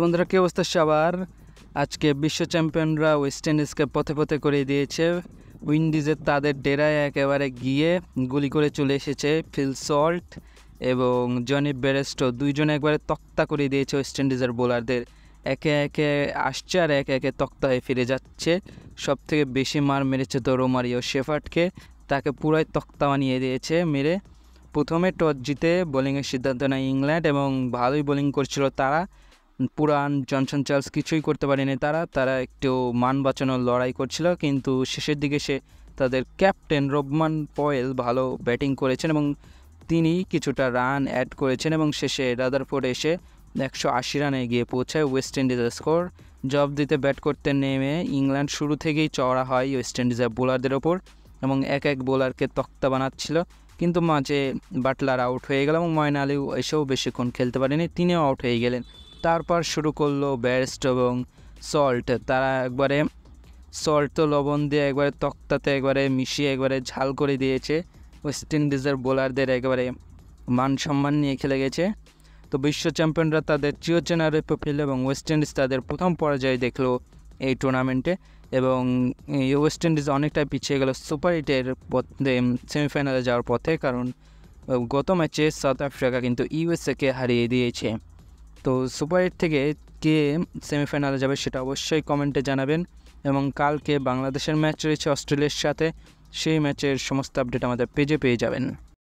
বন্ধুরা, কী অবস্থা সবার? আজকে বিশ্ব চ্যাম্পিয়নরা ওয়েস্ট ইন্ডিজকে পথে পথে করে দিয়েছে। উইন্ডিজের তাদের ডেরায় একেবারে গিয়ে গুলি করে চলে এসেছে ফিল সল্ট এবং জনি বেরেস্টো, দুইজনে একবারে তক্তা করে দিয়েছে ওয়েস্ট ইন্ডিজের বোলারদের। একে একে আসছে আর একে একে তক্তা হয়ে ফিরে যাচ্ছে। সবথেকে বেশি মার মেরেছে তো রোমারিও শেফার্ডকে, তাকে পুরাই তক্তা বানিয়ে দিয়েছে মেরে। প্রথমে টস জিতে বোলিংয়ের সিদ্ধান্ত নেয় ইংল্যান্ড এবং ভালোই বোলিং করছিল তারা। পুরান জনসন চার্লস কিছুই করতে পারেনি তারা একটু মান বাঁচানোর লড়াই করছিল, কিন্তু শেষের দিকে তাদের ক্যাপ্টেন রোবমান পয়েল ভালো ব্যাটিং করেছেন এবং তিনি কিছুটা রান অ্যাড করেছেন এবং শেষে রাদারফোর্ড এসে 180 রানে গিয়ে পৌঁছায় ওয়েস্ট ইন্ডিজের স্কোর। জব দিতে ব্যাট করতে নেমে ইংল্যান্ড শুরু থেকেই চড়া হয় ওয়েস্ট ইন্ডিজের বোলারদের ওপর এবং এক এক বোলারকে তক্তা বানাচ্ছিল, কিন্তু মাঝে বাটলার আউট হয়ে গেল এবং ময়ন আলীও এসেও বেশিক্ষণ খেলতে পারেনি, তিনিও আউট হয়ে গেলেন। তারপর শুরু করলো বেরেস্টো এবং সল্ট। তারা একবারে সল্ট তো লবণ দিয়ে একবারে তক্তাতে একবারে মিশিয়ে একবারে ঝাল করে দিয়েছে। ওয়েস্ট ইন্ডিজের বোলারদের একেবারে মান সম্মান নিয়ে খেলে গেছে। তো বিশ্ব চ্যাম্পিয়নরা তাদের চিরচেনার পেল এবং ওয়েস্ট ইন্ডিজ তাদের প্রথম পরাজয় দেখলো এই টুর্নামেন্টে এবং ওয়েস্ট ইন্ডিজ অনেকটাই পিছিয়ে গেল সুপার 8-এর পথে, সেমিফাইনালে যাওয়ার পথে, কারণ গত ম্যাচে সাউথ আফ্রিকা কিন্তু ইউএসএকে হারিয়ে দিয়েছে। তো সুপার 8 থেকে কে সেমিফাইনালে যাবে সেটা অবশ্যই কমেন্টে জানাবেন এবং কালকে বাংলাদেশের ম্যাচ রয়েছে অস্ট্রেলিয়ার সাথে, সেই ম্যাচের সমস্ত আপডেট আমাদের পেজে পেয়ে যাবেন।